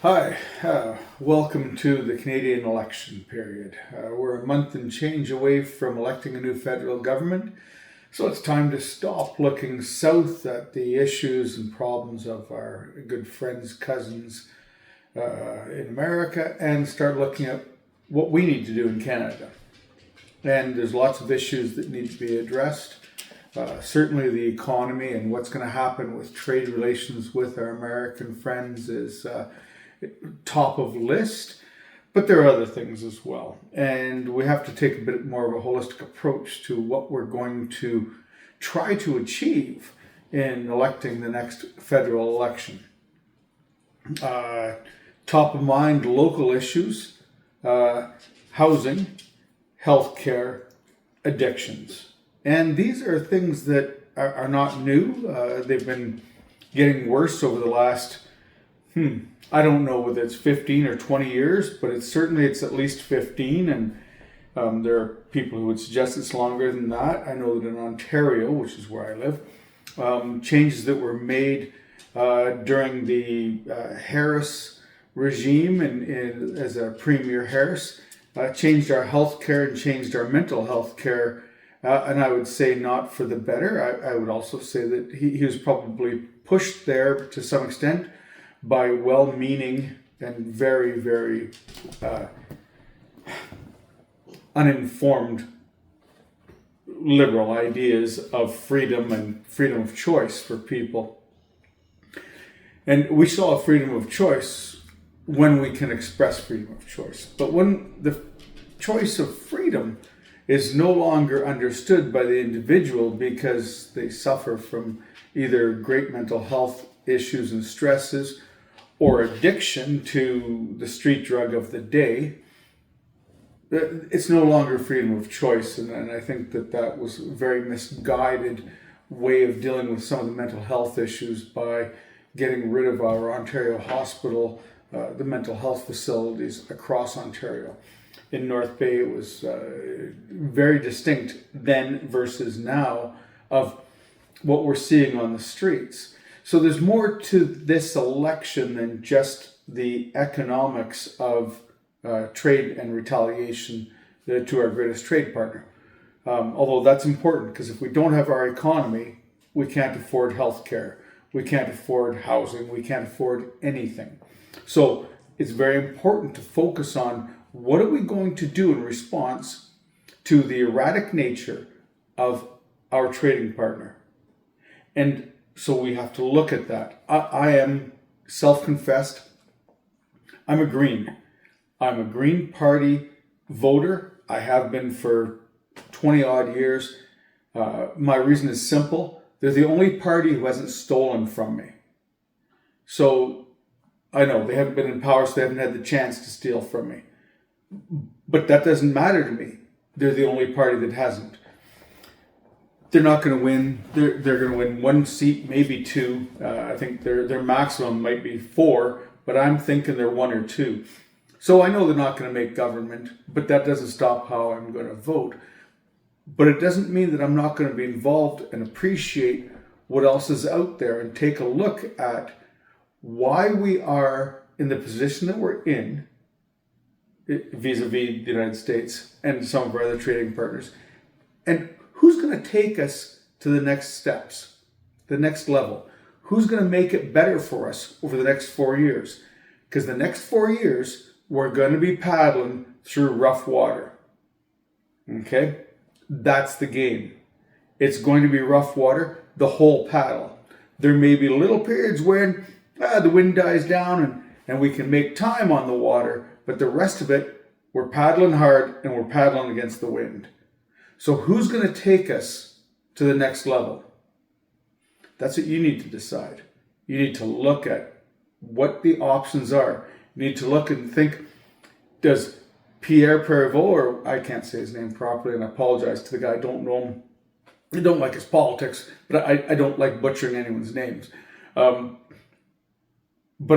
Hi, welcome to the Canadian election period. We're a month and change away from electing a new federal government, so it's time to stop looking south at the issues and problems of our good friends, cousins in America, and start looking at what we need to do in Canada. And there's lots of issues that need to be addressed. Certainly, the economy and what's going to happen with trade relations with our American friends is top of list, but there are other things as well. And we have to take a bit more of a holistic approach to what we're going to try to achieve in electing the next federal election. Top of mind local issues, housing, healthcare, addictions. And these are things that are not new. They've been getting worse over the last I don't know whether it's 15 or 20 years, but it's at least 15, and there are people who would suggest it's longer than that. I know that in Ontario, which is where I live, changes that were made during the Harris regime and as a Premier Harris changed our health care and changed our mental health care, and I would say not for the better. I would also say that he was probably pushed there to some extent by well-meaning and very, very uninformed liberal ideas of freedom and freedom of choice for people. And we still have freedom of choice when we can express freedom of choice. But when the choice of freedom is no longer understood by the individual because they suffer from either great mental health issues and stresses or addiction to the street drug of the day, it's no longer freedom of choice. And I think that was a very misguided way of dealing with some of the mental health issues by getting rid of our Ontario hospital, the mental health facilities across Ontario. In North Bay, it was very distinct then versus now of what we're seeing on the streets. So there's more to this election than just the economics of trade and retaliation to our greatest trade partner. Although that's important, because if we don't have our economy, we can't afford health care, we can't afford housing, we can't afford anything. So it's very important to focus on what are we going to do in response to the erratic nature of our trading partner. And so we have to look at that. I am self-confessed. I'm a Green Party voter. I have been for 20 odd years. My reason is simple. They're the only party who hasn't stolen from me. So I know they haven't been in power, so they haven't had the chance to steal from me. But that doesn't matter to me. They're the only party that hasn't. They're not going to win. They're going to win one seat, maybe two. I think their maximum might be 4, but I'm thinking they're 1 or 2. So I know they're not going to make government, but that doesn't stop how I'm going to vote. But it doesn't mean that I'm not going to be involved and appreciate what else is out there and take a look at why we are in the position that we're in vis-a-vis the United States and some of our other trading partners. And who's going to take us to the next steps, the next level? Who's going to make it better for us over the next 4 years? Because the next 4 years, we're going to be paddling through rough water. Okay? That's the game. It's going to be rough water, the whole paddle. There may be little periods when the wind dies down and we can make time on the water, but the rest of it, we're paddling hard and we're paddling against the wind. So who's going to take us to the next level? That's what you need to decide. You need to look at what the options are. You need to look and think, does Pierre Perivaux, or I can't say his name properly, and I apologize to the guy, I don't know him. I don't like his politics, but I don't like butchering anyone's names. But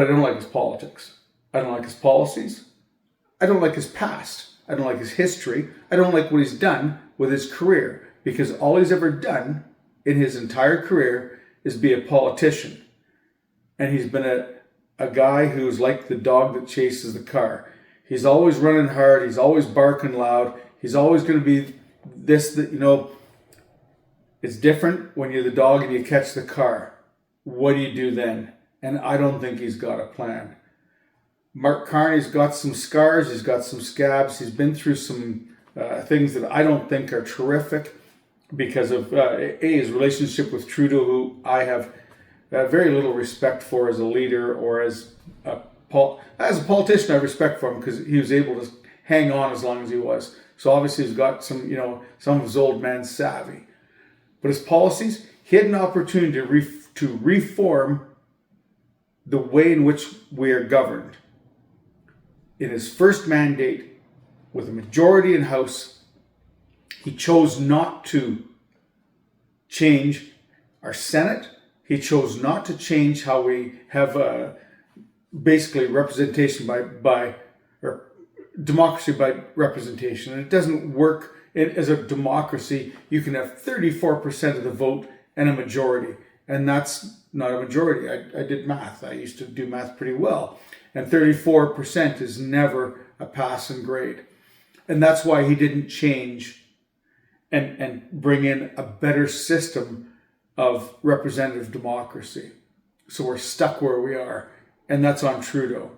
I don't like his politics. I don't like his policies. I don't like his past. I don't like his history. I don't like what he's done with his career, because all he's ever done in his entire career is be a politician. And he's been a a guy who's like the dog that chases the car. He's always running hard. He's always barking loud. He's always going to be this, that, it's different when you're the dog and you catch the car. What do you do then? And I don't think he's got a plan. Mark Carney's got some scars. He's got some scabs. He's been through some things that I don't think are terrific because of his relationship with Trudeau, who I have very little respect for as a leader or as a politician. I have respect for him because he was able to hang on as long as he was. So obviously he's got some of his old man savvy. But his policies, he had an opportunity to reform the way in which we are governed. In his first mandate, with a majority in House, he chose not to change our Senate. He chose not to change how we have basically representation by democracy by representation. And it doesn't work as a democracy. You can have 34% of the vote and a majority. And that's not a majority. I did math. I used to do math pretty well. And 34% is never a passing grade. And that's why he didn't change and bring in a better system of representative democracy. So we're stuck where we are. And that's on Trudeau.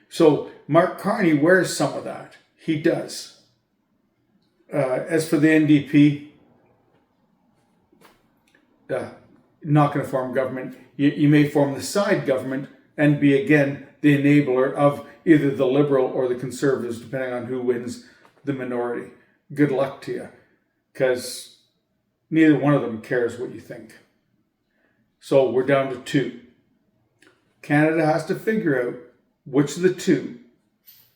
So Mark Carney wears some of that. He does. As for the NDP, not going to form government. You may form the side government and be, again, the enabler of either the Liberal or the Conservatives, depending on who wins the minority. Good luck to you, because neither one of them cares what you think. So we're down to two. Canada has to figure out which of the two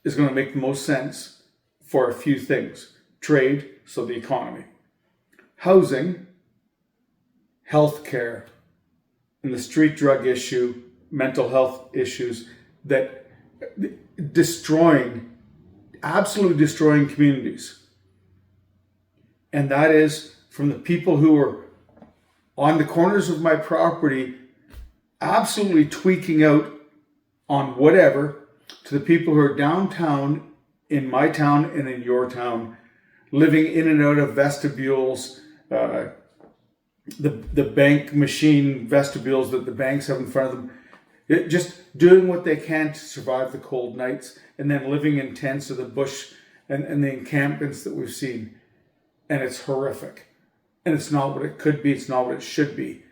is going to make the most sense for a few things. Trade, so the economy. Housing, healthcare, and the street drug issue, mental health issues that absolutely destroying communities. And that is from the people who are on the corners of my property absolutely tweaking out on whatever, to the people who are downtown, in my town and in your town, living in and out of vestibules, the bank machine vestibules that the banks have in front of them, just doing what they can to survive the cold nights, and then living in tents or the bush and the encampments that we've seen. And it's horrific. And it's not what it could be. It's not what it should be.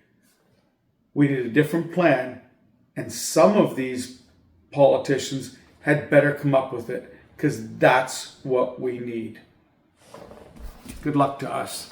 We need a different plan. And some of these politicians had better come up with it, because that's what we need. Good luck to us.